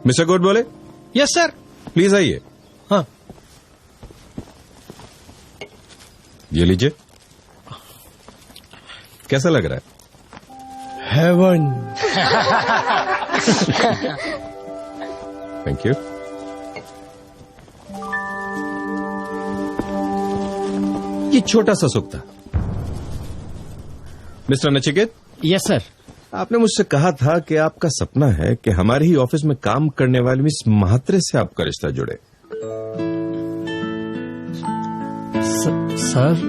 Mister Good बोले। Yes sir. Please आइए। हाँ। ये लीजिए। कैसा लग रहा है? हेवन। Thank you. ये छोटा सा सुख था। मिस्टर नचिकेत। Yes sir. आपने मुझसे कहा था कि आपका सपना है कि हमारे ही ऑफिस में काम करने वाली मिस म्हात्रे से आपका रिश्ता जुड़े। Sir.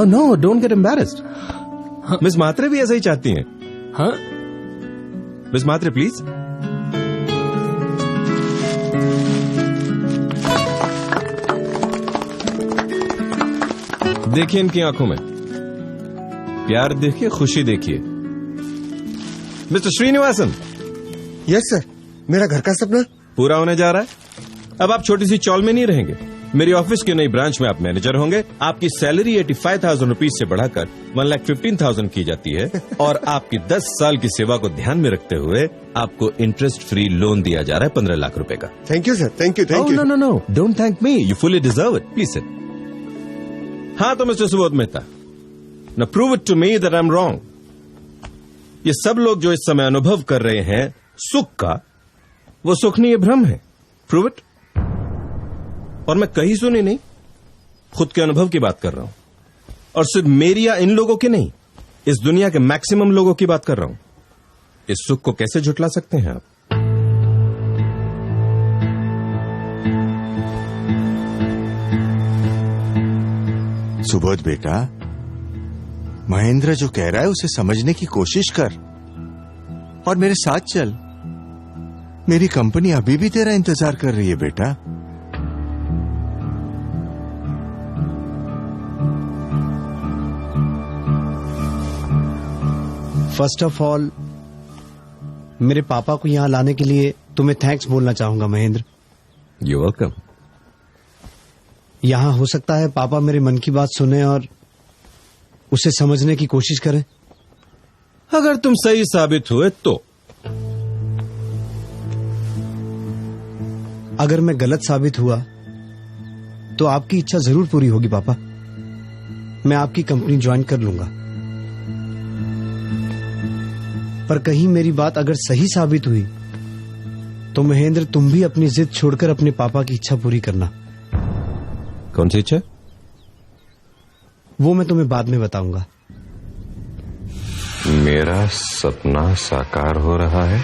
No, don't get embarrassed. Miss Mhatre भी ऐसा ही चाहती हैं। हाँ? Miss Mhatre please. देखिए इनकी आंखों में प्यार देखिए, खुशी देखिए। मिस्टर श्रीनिवासन। Yes sir. मेरा घर का सपना पूरा होने जा रहा है। अब आप छोटी सी चौल में नहीं रहेंगे। मेरी ऑफिस की नई ब्रांच में आप मैनेजर होंगे। आपकी सैलरी 85,000 रुपीज से बढ़ाकर 1,15,000 की जाती है और आपकी 10 साल की सेवा को ध्यान में रखते हुए आपको इंटरेस्ट फ्री लोन दिया जा रहा है 15 लाख रुपए का। Thank you sir. Thank you. Thank you. No, don't thank me, you fully deserve it. Please sit. हाँ तो mister Subodh Mehta, now prove it to me that I am wrong. ये सब लोग जो इस समय अनुभव कर रहे हैं सुख का, वो सुख नहीं, ये भ्रम है। Prove it. और मैं कहीं सुनी नहीं, खुद के अनुभव की बात कर रहा हूं। और सिर्फ मेरी या इन लोगों की नहीं, इस दुनिया के मैक्सिमम लोगों की बात कर रहा हूं। इस सुख को कैसे झुटला सकते हैं आप? सुबोध बेटा, महेंद्र जो कह रहा है उसे समझने की कोशिश कर और मेरे साथ चल। मेरी कंपनी अभी भी तेरा इंतजार कर रही है बेटा। फर्स्ट ऑफ ऑल मेरे पापा को यहां लाने के लिए तुम्हें थैंक्स बोलना चाहूंगा महेंद्र। You welcome. यहां हो सकता है पापा मेरे मन की बात सुने और उसे समझने की कोशिश करें। अगर तुम सही साबित हुए तो। अगर मैं गलत साबित हुआ तो आपकी इच्छा जरूर पूरी होगी पापा। मैं आपकी कंपनी ज्वाइन कर लूंगा। पर कहीं मेरी बात अगर सही साबित हुई तो महेंद्र तुम भी अपनी जिद छोड़कर अपने पापा की इच्छा पूरी करना। कौन सी इच्छा? वो मैं तुम्हें बाद में बताऊंगा। मेरा सपना साकार हो रहा है।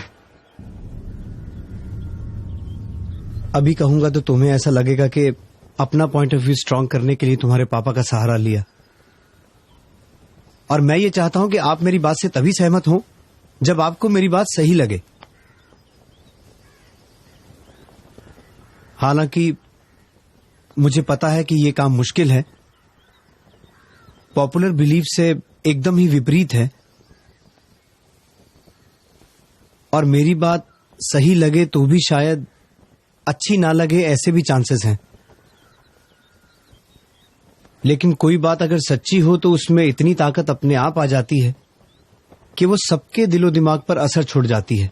अभी कहूंगा तो तुम्हें ऐसा लगेगा कि अपना पॉइंट ऑफ व्यू स्ट्रांग करने के लिए तुम्हारे पापा का सहारा लिया। और मैं ये चाहता हूं कि आप मेरी बात से तभी सहमत हो जब आपको मेरी बात सही लगे। हालांकि मुझे पता है कि ये काम मुश्किल है, पॉपुलर बिलीफ से एकदम ही विपरीत है, और मेरी बात सही लगे तो भी शायद अच्छी ना लगे, ऐसे भी चांसेस हैं। लेकिन कोई बात अगर सच्ची हो तो उसमें इतनी ताकत अपने आप आ जाती है कि वो सबके दिलो दिमाग पर असर छोड़ जाती है।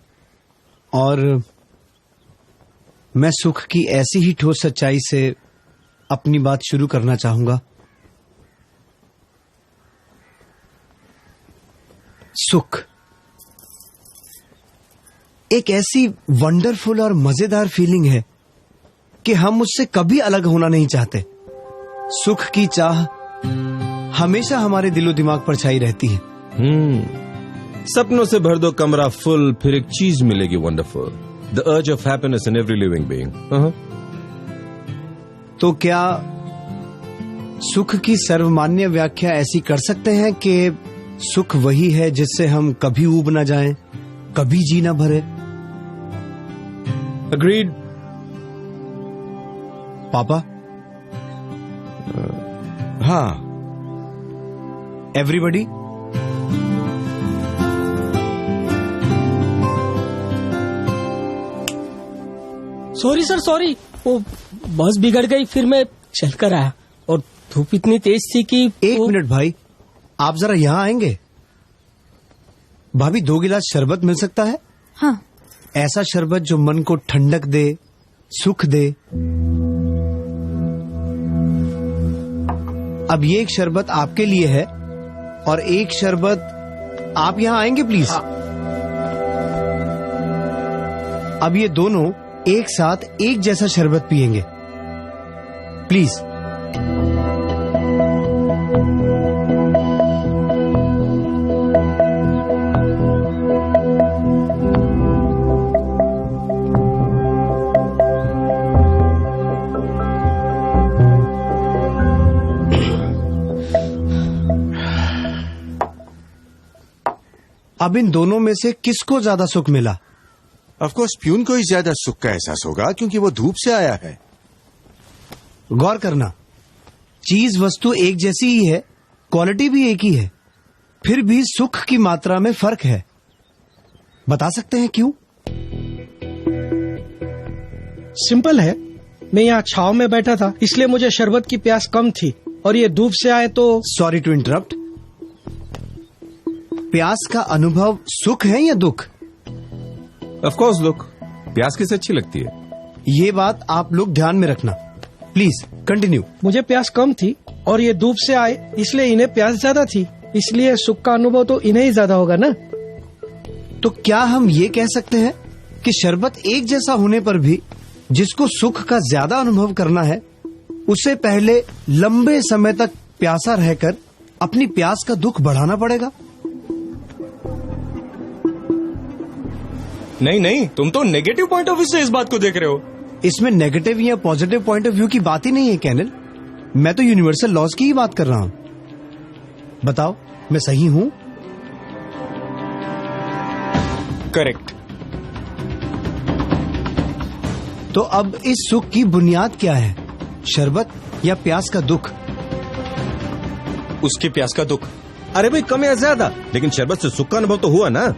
और मैं सुख की ऐसी ही ठोस सच्चाई से अपनी बात शुरू करना चाहूंगा। सुख एक ऐसी वंडरफुल और मजेदार फीलिंग है कि हम उससे कभी अलग होना नहीं चाहते। सुख की चाह हमेशा हमारे दिलो दिमाग पर छाई रहती है। सपनों से भर दो कमरा फुल, फिर एक चीज मिलेगी wonderful, the urge of happiness in every living being. तो क्या सुख की सर्वमान्य व्याख्या ऐसी कर सकते हैं कि सुख वही है जिससे हम कभी ऊब ना जाएं, कभी जी ना भरे? अग्रीड। पापा। हाँ। एवरीबडी। सॉरी सर, सॉरी, वो बस बिगड़ गई, फिर मैं चल कर आया और धूप इतनी तेज थी कि। एक मिनट भाई, आप जरा यहाँ आएंगे? भाभी 2 गिलास शरबत मिल सकता है? हाँ। ऐसा शरबत जो मन को ठंडक दे, सुख दे। अब ये एक शरबत आपके लिए है और एक शरबत आप यहां आएंगे प्लीज। अब ये दोनों एक साथ एक जैसा शरबत पिएंगे प्लीज। अब इन दोनों में से किसको ज्यादा सुख मिला? ऑफ कोर्स प्यून को ही ज्यादा सुख का एहसास होगा क्योंकि वो धूप से आया है। गौर करना, चीज वस्तु एक जैसी ही है, क्वालिटी भी एक ही है, फिर भी सुख की मात्रा में फर्क है। बता सकते हैं क्यों? सिंपल है, मैं यहाँ छाव में बैठा था इसलिए मुझे शरबत की प्यास कम थी, और ये धूप से आए तो। Sorry to interrupt. प्यास का अनुभव सुख है या दुख? ऑफ कोर्स लुक, प्यास किसे अच्छी लगती है? ये बात आप लोग ध्यान में रखना प्लीज। कंटिन्यू। मुझे प्यास कम थी और ये धूप से आए इसलिए इन्हें प्यास ज्यादा थी, इसलिए सुख का अनुभव तो इन्हें ही ज्यादा होगा ना। तो क्या हम ये कह सकते हैं कि शरबत एक जैसा होने पर भी जिसको सुख का ज्यादा अनुभव करना है उसे पहले लंबे समय तक प्यासा रहकर अपनी प्यास का दुख बढ़ाना पड़ेगा? नहीं नहीं, तुम तो नेगेटिव पॉइंट ऑफ व्यू से इस बात को देख रहे हो। इसमें नेगेटिव या पॉजिटिव पॉइंट ऑफ व्यू की बात ही नहीं है कैनल। मैं तो यूनिवर्सल लॉज की ही बात कर रहा हूं। बताओ, मैं सही हूं? करेक्ट। तो अब इस सुख की बुनियाद क्या है, शरबत या प्यास का दुख? उसकी प्यास का दुख। अरे भाई कम या ज्यादा, लेकिन शरबत से सुख का अनुभव तो हुआ ना।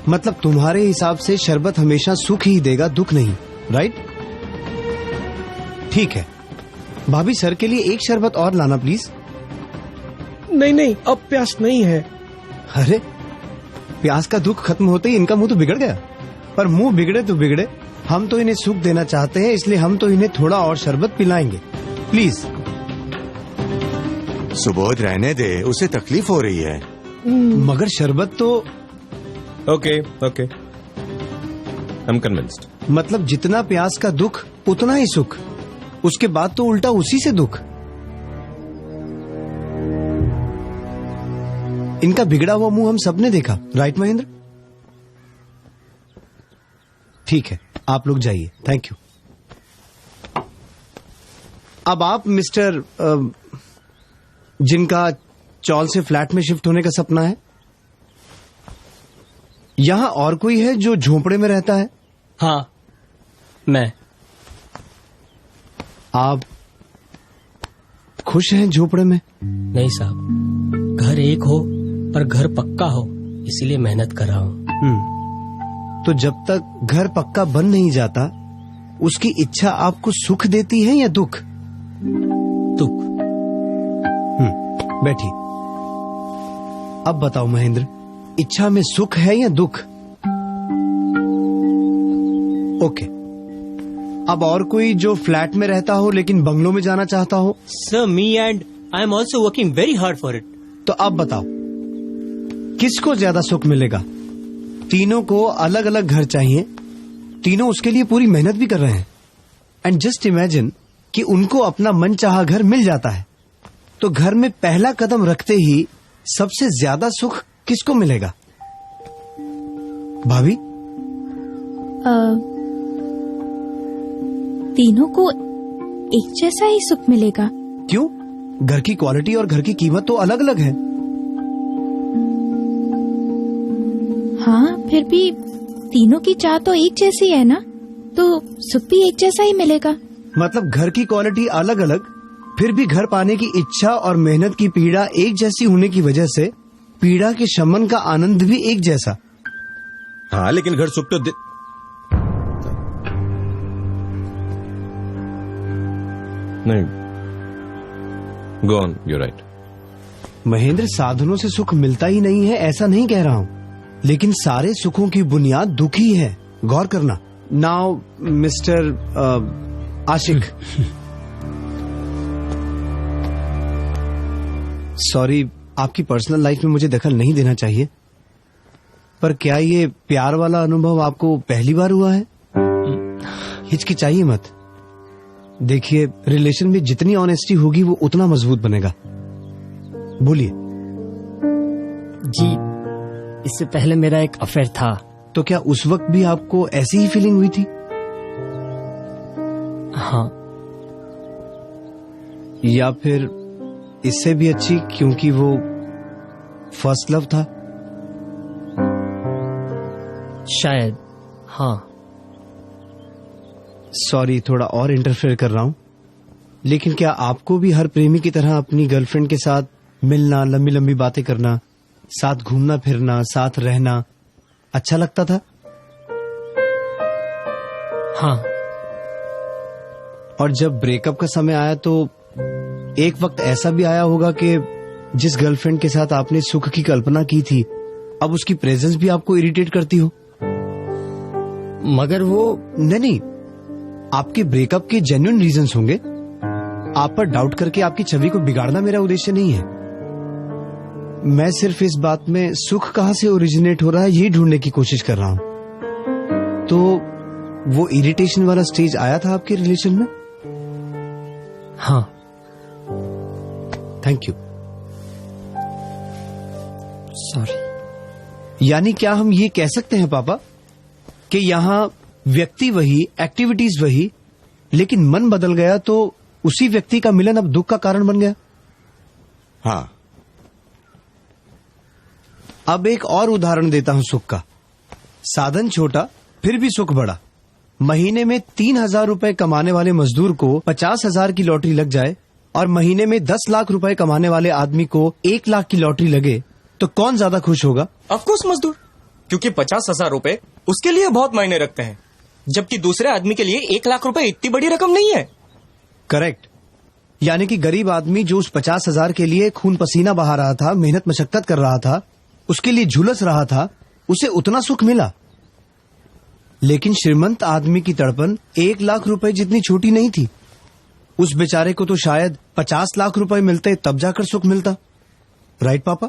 मतलब तुम्हारे हिसाब से शरबत हमेशा सुख ही देगा, दुख नहीं, राइट? ठीक है, भाभी सर के लिए एक शरबत और लाना प्लीज। नहीं नहीं, अब प्यास नहीं है। अरे, प्यास का दुख खत्म होते ही इनका मुंह तो बिगड़ गया। पर मुंह बिगड़े तो बिगड़े, हम तो इन्हें सुख देना चाहते हैं, इसलिए हम तो इन्हें थोड़ा और शरबत पिलाएंगे प्लीज। सुबोध रहने दे, उसे तकलीफ हो रही है। मगर शरबत तो। Okay okay, I am convinced. मतलब जितना प्यास का दुख उतना ही सुख, उसके बाद तो उल्टा उसी से दुख। इनका बिगड़ा हुआ मुंह हम सबने देखा, राइट महेंद्र? ठीक है, आप लोग जाइए, थैंक यू। अब आप मिस्टर जिनका चौल से फ्लैट में शिफ्ट होने का सपना है, यहां और कोई है जो झोंपड़े में रहता है? हाँ, मैं। आप खुश हैं झोपड़े में? नहीं साहब, घर एक हो पर घर पक्का हो, इसीलिए मेहनत कर रहा हूँ। तो जब तक घर पक्का बन नहीं जाता, उसकी इच्छा आपको सुख देती है या दुख? दुख। बैठिए। अब बताओ महेंद्र, इच्छा में सुख है या दुख? ओके। अब और कोई जो फ्लैट में रहता हो लेकिन बंगलों में जाना चाहता हो? Sir, me and I am also working very hard for it. तो अब बताओ, किसको ज्यादा सुख मिलेगा? तीनों को अलग अलग घर चाहिए, तीनों उसके लिए पूरी मेहनत भी कर रहे हैं। एंड जस्ट इमेजिन कि उनको अपना मनचाहा घर मिल जाता है, तो घर में पहला कदम रखते ही सबसे ज्यादा सुख किसको मिलेगा? भाभी? तीनों को एक जैसा ही सुख मिलेगा। क्यों? घर की क्वालिटी और घर की कीमत तो अलग अलग है। हाँ, फिर भी तीनों की चाह तो एक जैसी है ना, तो सुख भी एक जैसा ही मिलेगा। मतलब घर की क्वालिटी अलग अलग, फिर भी घर पाने की इच्छा और मेहनत की पीड़ा एक जैसी होने की वजह से पीड़ा के शमन का आनंद भी एक जैसा। हाँ, लेकिन घर सुख तो नहीं। Go on, you right. Mahendra, साधनों से सुख मिलता ही नहीं है ऐसा नहीं कह रहा हूँ, लेकिन सारे सुखों की बुनियाद दुख ही है, गौर करना। नाउ मिस्टर आशिक, सॉरी, आपकी पर्सनल लाइफ में मुझे दखल नहीं देना चाहिए, पर क्या ये प्यार वाला अनुभव आपको पहली बार हुआ है? हिचकिचाइए मत। देखिए, रिलेशन में जितनी ऑनेस्टी होगी वो उतना मजबूत बनेगा। बोलिए। जी, इससे पहले मेरा एक अफेयर था। तो क्या उस वक्त भी आपको ऐसी ही फीलिंग हुई थी? हाँ। या फिर इससे भी अच्छी, क्योंकि वो फर्स्ट लव था? शायद, हाँ। सॉरी, थोड़ा और इंटरफेयर कर रहा हूं, लेकिन क्या आपको भी हर प्रेमी की तरह अपनी गर्लफ्रेंड के साथ मिलना, लंबी लंबी बातें करना, साथ घूमना फिरना, साथ रहना अच्छा लगता था? हाँ। और जब ब्रेकअप का समय आया तो एक वक्त ऐसा भी आया होगा कि जिस गर्लफ्रेंड के साथ आपने सुख की कल्पना की थी, अब उसकी प्रेजेंस भी आपको इरिटेट करती हो? मगर वो नहीं, आपके ब्रेकअप के जेन्युइन रीजंस होंगे। आप पर डाउट करके आपकी छवि को बिगाड़ना मेरा उद्देश्य नहीं है। मैं सिर्फ इस बात में सुख कहां से ओरिजिनेट हो रहा है ये ढूंढने की कोशिश कर रहा हूं। तो वो इरिटेशन वाला स्टेज आया था आपके रिलेशन में? हाँ। Thank you. सॉरी। यानी क्या हम ये कह सकते हैं पापा कि यहाँ व्यक्ति वही, एक्टिविटीज वही, लेकिन मन बदल गया तो उसी व्यक्ति का मिलन अब दुख का कारण बन गया? हाँ। अब एक और उदाहरण देता हूं सुख का। साधन छोटा फिर भी सुख बड़ा। महीने में 3,000 रुपए कमाने वाले मजदूर को 50,000 की लॉटरी लग जाए और महीने में 10 लाख रुपए कमाने वाले आदमी को 1 लाख की लॉटरी लगे, तो कौन ज्यादा खुश होगा? ऑफकोर्स मजदूर, क्योंकि 50,000 रुपए उसके लिए बहुत मायने रखते हैं, जबकि दूसरे आदमी के लिए 1 लाख रुपए इतनी बड़ी रकम नहीं है। करेक्ट। यानी कि गरीब आदमी जो उस 50,000 के लिए खून पसीना बहा रहा था, मेहनत मशक्कत कर रहा था, उसके लिए झुलस रहा था, उसे उतना सुख मिला। लेकिन श्रीमंत आदमी की तड़पन 1 लाख रुपए जितनी छोटी नहीं थी। उस बेचारे को तो शायद 50 लाख रुपए मिलते तब जाकर सुख मिलता। राइट पापा?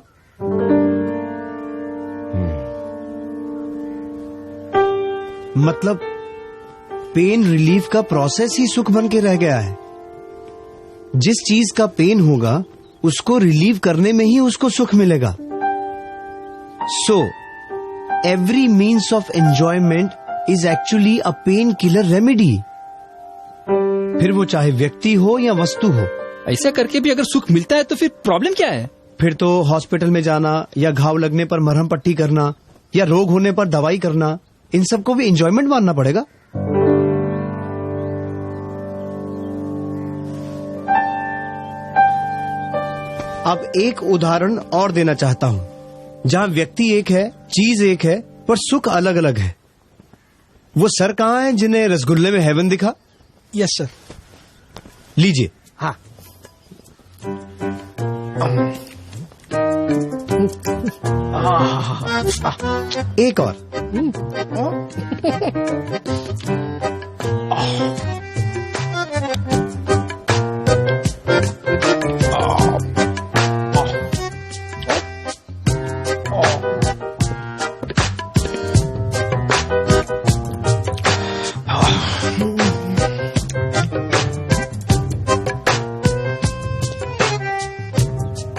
मतलब पेन रिलीफ का प्रोसेस ही सुख बन के रह गया है। जिस चीज का पेन होगा उसको रिलीव करने में ही उसको सुख मिलेगा। So every means of enjoyment is actually a pain killer remedy, फिर वो चाहे व्यक्ति हो या वस्तु हो। ऐसा करके भी अगर सुख मिलता है तो फिर प्रॉब्लम क्या है? फिर तो हॉस्पिटल में जाना, या घाव लगने पर मरहम पट्टी करना, या रोग होने पर दवाई करना, इन सबको भी एंजॉयमेंट मानना पड़ेगा। अब एक उदाहरण और देना चाहता हूं, जहां व्यक्ति एक है, चीज एक है, पर सुख अलग अलग है। वो सर कहां हैं जिन्हें रसगुल्ले में हेवन दिखा? Yes sir. लीजिए। हाँ। एक और।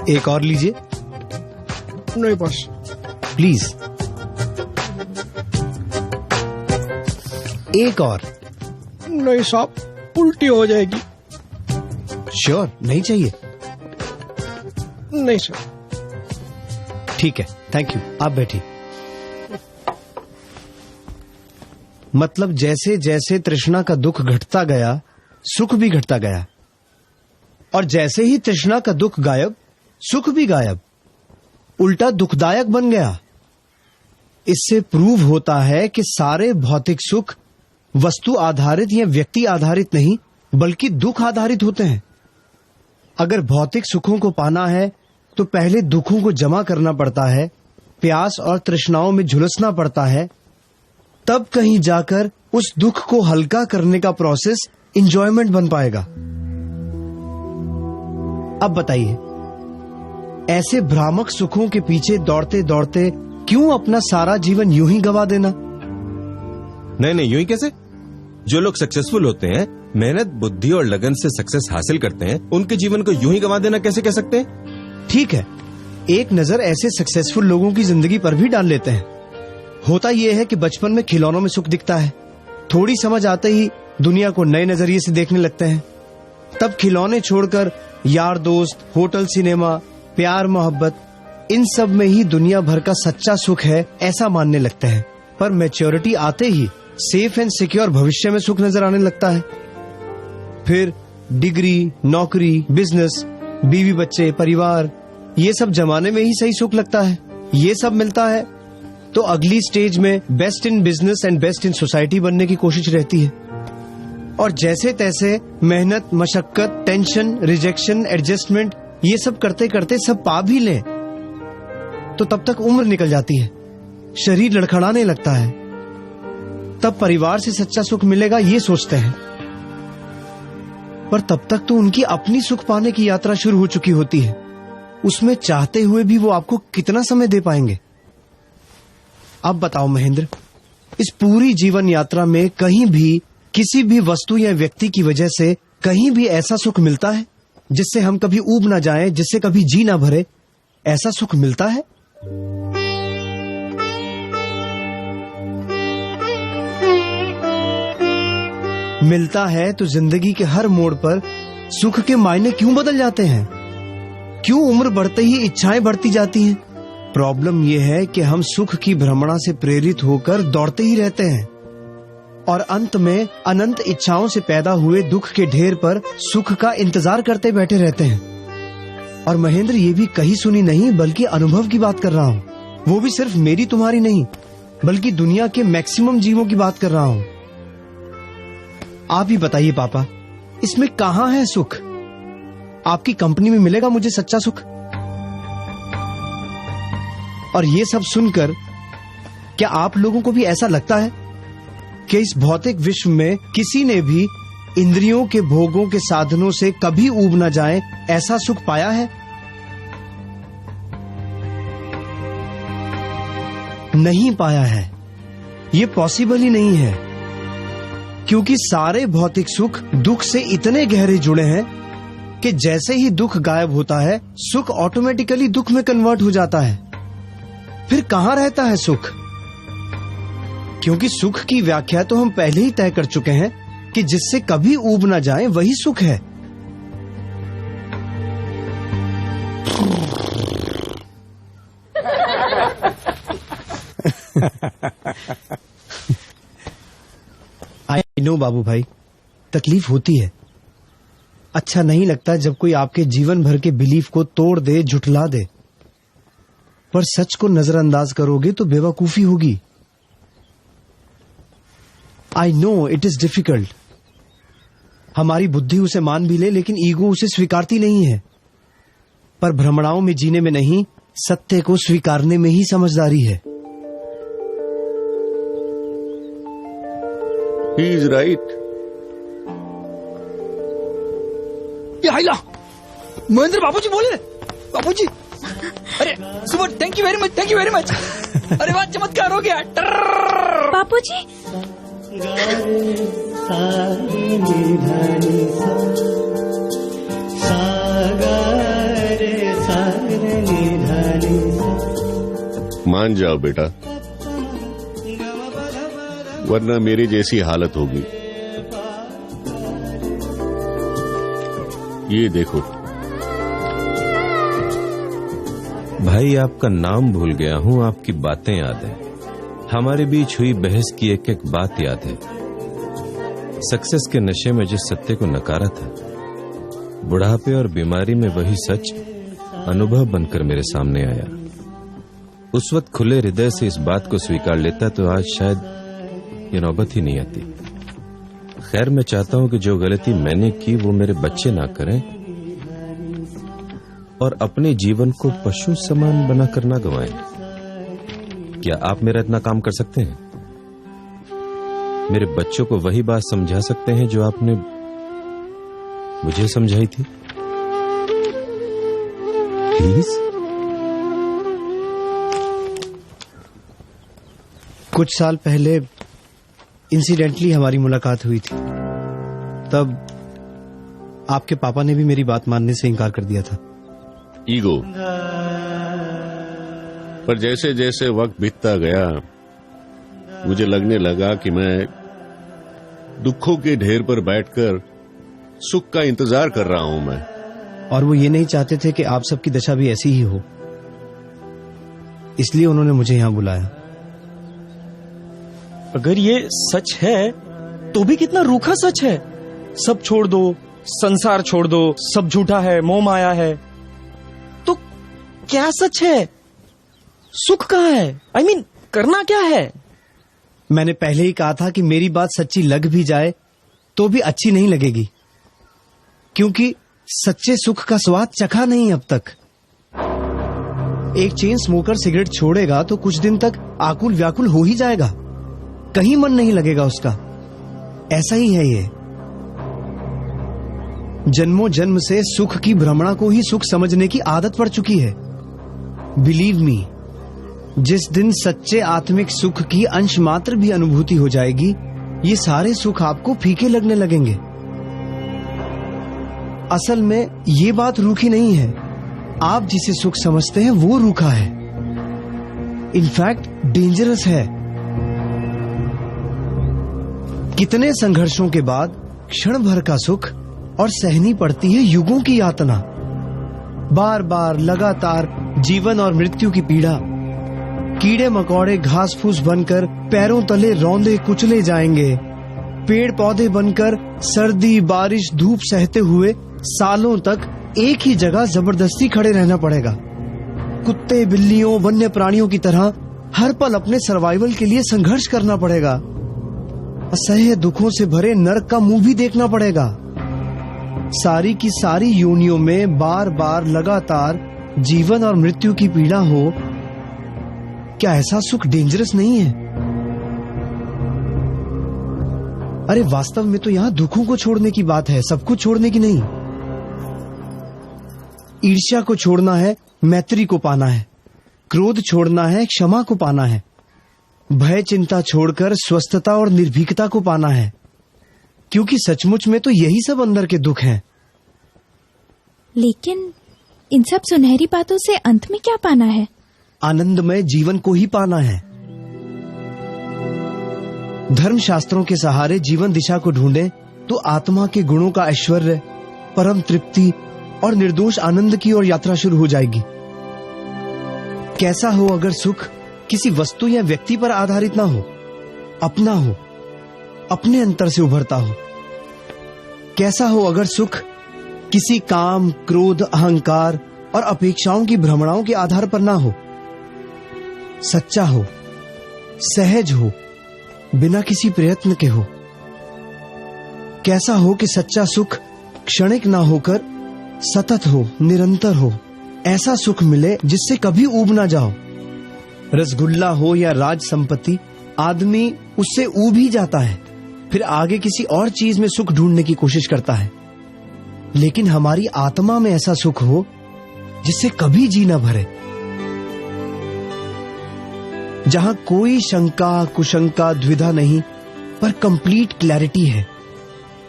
एक और लीजिए। नहीं बस। प्लीज। एक और। नहीं साहब, उल्टी हो जाएगी। श्योर नहीं चाहिए? नहीं सर। ठीक है, थैंक यू। आप बैठिए। मतलब जैसे जैसे तृष्णा का दुख घटता गया, सुख भी घटता गया, और जैसे ही तृष्णा का दुख गायब, सुख भी गायब, उल्टा दुखदायक बन गया। इससे प्रूव होता है कि सारे भौतिक सुख वस्तु आधारित या व्यक्ति आधारित नहीं, बल्कि दुख आधारित होते हैं। अगर भौतिक सुखों को पाना है तो पहले दुखों को जमा करना पड़ता है, प्यास और तृष्णाओं में झुलसना पड़ता है, तब कहीं जाकर उस दुख को हल्का करने का प्रोसेस एंजॉयमेंट बन पाएगा। अब बताइए, ऐसे भ्रामक सुखों के पीछे दौड़ते दौड़ते क्यों अपना सारा जीवन यूं ही गवा देना? नहीं, यूं ही कैसे? जो लोग सक्सेसफुल होते हैं, मेहनत, बुद्धि और लगन से सक्सेस हासिल करते हैं, उनके जीवन को यूं ही गवा देना कैसे कह सकते हैं? ठीक है, एक नजर ऐसे सक्सेसफुल लोगों की जिंदगी पर भी डाल लेते हैं। होता यह है कि बचपन में खिलौनों में सुख दिखता है, थोड़ी समझ आते ही दुनिया को नए नजरिए से देखने लगते हैं। तब खिलौने छोड़कर यार दोस्त, होटल, सिनेमा, प्यार, मोहब्बत, इन सब में ही दुनिया भर का सच्चा सुख है ऐसा मानने लगते हैं। पर मैच्योरिटी आते ही सेफ एंड सिक्योर भविष्य में सुख नजर आने लगता है। फिर डिग्री, नौकरी, बिजनेस, बीवी बच्चे, परिवार, ये सब जमाने में ही सही सुख लगता है। ये सब मिलता है तो अगली स्टेज में best in business and best in society बनने की कोशिश रहती है। और जैसे तैसे मेहनत, मशक्कत, टेंशन, रिजेक्शन, एडजस्टमेंट, ये सब करते करते सब पा भी लें तो तब तक उम्र निकल जाती है, शरीर लड़खड़ाने लगता है। तब परिवार से सच्चा सुख मिलेगा ये सोचते हैं, पर तब तक तो उनकी अपनी सुख पाने की यात्रा शुरू हो चुकी होती है। उसमें चाहते हुए भी वो आपको कितना समय दे पाएंगे? अब बताओ महेंद्र, इस पूरी जीवन यात्रा में कहीं भी किसी भी वस्तु या व्यक्ति की वजह से कहीं भी ऐसा सुख मिलता है जिससे हम कभी ऊब ना जाएं, जिससे कभी जी ना भरे? ऐसा सुख मिलता है? मिलता है तो जिंदगी के हर मोड़ पर सुख के मायने क्यों बदल जाते हैं? क्यों उम्र बढ़ते ही इच्छाएं बढ़ती जाती हैं? प्रॉब्लम यह है कि हम सुख की भ्रमणा से प्रेरित होकर दौड़ते ही रहते हैं और अंत में अनंत इच्छाओं से पैदा हुए दुख के ढेर पर सुख का इंतजार करते बैठे रहते हैं। और महेंद्र, ये भी कही सुनी नहीं बल्कि अनुभव की बात कर रहा हूँ। वो भी सिर्फ मेरी तुम्हारी नहीं बल्कि दुनिया के मैक्सिमम जीवों की बात कर रहा हूँ। आप ही बताइए पापा, इसमें कहाँ है सुख? आपकी कंपनी में मिलेगा मुझे सच्चा सुख? और ये सब सुनकर क्या आप लोगों को भी ऐसा लगता है कि इस भौतिक विश्व में किसी ने भी इंद्रियों के भोगों के साधनों से कभी ऊब न जाए ऐसा सुख पाया है? नहीं पाया है। ये पॉसिबल ही नहीं है, क्योंकि सारे भौतिक सुख दुख से इतने गहरे जुड़े हैं कि जैसे ही दुख गायब होता है सुख ऑटोमेटिकली दुख में कन्वर्ट हो जाता है। फिर कहाँ रहता है सुख? क्योंकि सुख की व्याख्या तो हम पहले ही तय कर चुके हैं कि जिससे कभी ऊब ना जाए वही सुख है। आई नो बाबू भाई, तकलीफ होती है। अच्छा नहीं लगता जब कोई आपके जीवन भर के बिलीफ को तोड़ दे, झुठला दे। पर सच को नजरअंदाज करोगे तो बेवकूफी होगी। I know it is difficult. हमारी बुद्धि उसे मान भी ले लेकिन ईगो उसे स्वीकारती नहीं है। पर भ्रमणाओं में जीने में नहीं, सत्य को स्वीकारने में ही समझदारी है। He is right. ये हाइला, महेंद्र बाबूजी बोले। बाबूजी, अरे सुबह, thank you very much, thank you very much. अरे वाह, चमत्कार हो गया। बापूजी, मान जाओ बेटा, वरना मेरी जैसी हालत होगी। ये देखो भाई, आपका नाम भूल गया हूँ, आपकी बातें याद है। हमारे बीच हुई बहस की एक एक बात याद है। सक्सेस के नशे में जिस सत्य को नकारा था, बुढ़ापे और बीमारी में वही सच अनुभव बनकर मेरे सामने आया। उस वक्त खुले हृदय से इस बात को स्वीकार लेता तो आज शायद ये नौबत ही नहीं आती। खैर, मैं चाहता हूं कि जो गलती मैंने की वो मेरे बच्चे ना करें और अपने जीवन को पशु समान बनाकर ना गंवाएं। क्या आप मेरा इतना काम कर सकते हैं? मेरे बच्चों को वही बात समझा सकते हैं जो आपने मुझे समझाई थी? प्लीज। कुछ साल पहले इंसिडेंटली हमारी मुलाकात हुई थी। तब आपके पापा ने भी मेरी बात मानने से इनकार कर दिया था। ईगो। पर जैसे जैसे वक्त बीतता गया मुझे लगने लगा कि मैं दुखों के ढेर पर बैठकर सुख का इंतजार कर रहा हूं मैं। और वो ये नहीं चाहते थे कि आप सबकी दशा भी ऐसी ही हो, इसलिए उन्होंने मुझे यहां बुलाया। अगर ये सच है तो भी कितना रूखा सच है। सब छोड़ दो, संसार छोड़ दो, सब झूठा है, मोह माया है। तो क्या सच है? सुख कहाँ है? I mean, करना क्या है? मैंने पहले ही कहा था कि मेरी बात सच्ची लग भी जाए तो भी अच्छी नहीं लगेगी, क्योंकि सच्चे सुख का स्वाद चखा नहीं अब तक। एक चेन स्मोकर सिगरेट छोड़ेगा तो कुछ दिन तक आकुल व्याकुल हो ही जाएगा, कहीं मन नहीं लगेगा उसका। ऐसा ही है ये। जन्मों जन्म से सुख की भ्रमणा को ही सुख समझने की आदत पड़ चुकी है। बिलीव मी, जिस दिन सच्चे आत्मिक सुख की अंश मात्र भी अनुभूति हो जाएगी, ये सारे सुख आपको फीके लगने लगेंगे। असल में ये बात रूखी नहीं है, आप जिसे सुख समझते हैं वो रूखा है, इनफैक्ट डेंजरस है। कितने संघर्षों के बाद क्षण भर का सुख और सहनी पड़ती है युगों की यातना। बार बार लगातार जीवन और मृत्यु की पीड़ा, कीड़े मकोड़े घास फूस बनकर पैरों तले रौंदे कुचले जाएंगे। पेड़ पौधे बनकर सर्दी बारिश धूप सहते हुए सालों तक एक ही जगह जबरदस्ती खड़े रहना पड़ेगा। कुत्ते बिल्लियों वन्य प्राणियों की तरह हर पल अपने सर्वाइवल के लिए संघर्ष करना पड़ेगा। असह्य दुखों से भरे नरक का मुंह भी देखना पड़ेगा। सारी की सारी योनियों में बार बार लगातार जीवन और मृत्यु की पीड़ा हो, क्या ऐसा सुख डेंजरस नहीं है? अरे वास्तव में तो यहां दुखों को छोड़ने की बात है, सब कुछ छोड़ने की नहीं। ईर्ष्या को छोड़ना है, मैत्री को पाना है। क्रोध छोड़ना है, क्षमा को पाना है। भय चिंता छोड़कर स्वस्थता और निर्भीकता को पाना है, क्योंकि सचमुच में तो यही सब अंदर के दुख हैं। लेकिन इन सब सुनहरी बातों से अंत में क्या पाना है? आनंदमय जीवन को ही पाना है। धर्म शास्त्रों के सहारे जीवन दिशा को ढूंढें तो आत्मा के गुणों का ऐश्वर्य, परम तृप्ति और निर्दोष आनंद की ओर यात्रा शुरू हो जाएगी। कैसा हो अगर सुख किसी वस्तु या व्यक्ति पर आधारित ना हो, अपना हो, अपने अंतर से उभरता हो। कैसा हो अगर सुख किसी काम, क्रोध, अहंकार और अपेक्षाओं की भ्रमणाओं के आधार पर ना हो। सच्चा हो, सहज हो, बिना किसी प्रयत्न के हो। कैसा हो कि सच्चा सुख क्षणिक ना होकर सतत हो, निरंतर हो। ऐसा सुख मिले जिससे कभी ऊब ना जाओ। रसगुल्ला हो या राज संपत्ति, आदमी उससे ऊब ही जाता है, फिर आगे किसी और चीज में सुख ढूंढने की कोशिश करता है। लेकिन हमारी आत्मा में ऐसा सुख हो जिससे कभी जी न भरे, जहां कोई शंका कुशंका द्विधा नहीं, पर कंप्लीट क्लैरिटी है।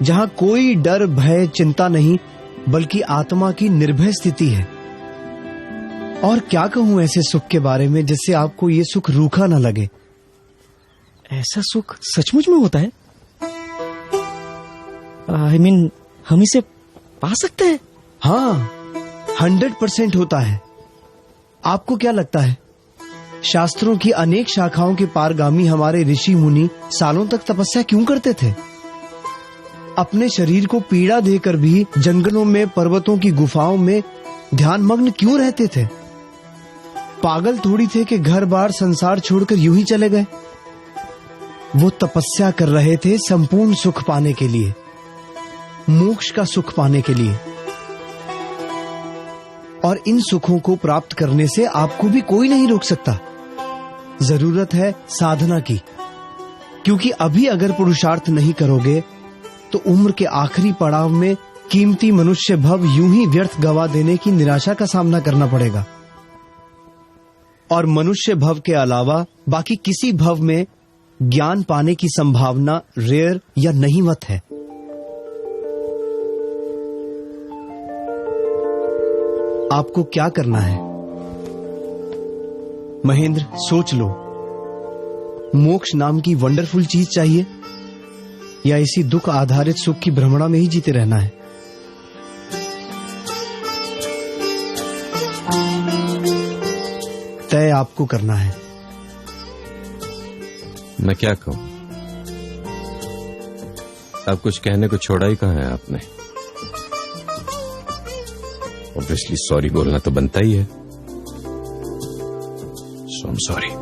जहां कोई डर भय चिंता नहीं, बल्कि आत्मा की निर्भय स्थिति है। और क्या कहूं ऐसे सुख के बारे में जिससे आपको ये सुख रूखा न लगे। ऐसा सुख सचमुच में होता है? I mean, हम इसे पा सकते हैं? हाँ, 100% होता है। आपको क्या लगता है, शास्त्रों की अनेक शाखाओं के पारगामी हमारे ऋषि मुनि सालों तक तपस्या क्यों करते थे? अपने शरीर को पीड़ा देकर भी जंगलों में, पर्वतों की गुफाओं में ध्यान मग्न क्यों रहते थे? पागल थोड़ी थे कि घर बार संसार छोड़कर यूं ही चले गए। वो तपस्या कर रहे थे संपूर्ण सुख पाने के लिए, मोक्ष का सुख पाने के लिए। और इन सुखों को प्राप्त करने से आपको भी कोई नहीं रोक सकता। जरूरत है साधना की, क्योंकि अभी अगर पुरुषार्थ नहीं करोगे तो उम्र के आखिरी पड़ाव में कीमती मनुष्य भव यूं ही व्यर्थ गवा देने की निराशा का सामना करना पड़ेगा। और मनुष्य भव के अलावा बाकी किसी भव में ज्ञान पाने की संभावना रेयर या नहींवत है। आपको क्या करना है महेंद्र, सोच लो। मोक्ष नाम की वंडरफुल चीज चाहिए या इसी दुख आधारित सुख की भ्रमणा में ही जीते रहना है? तय आपको करना है। मैं क्या कहूं? अब कुछ कहने को छोड़ा ही कहाँ है आपने। ऑब्वियसली सॉरी बोलना तो बनता ही है। सो आई एम सॉरी।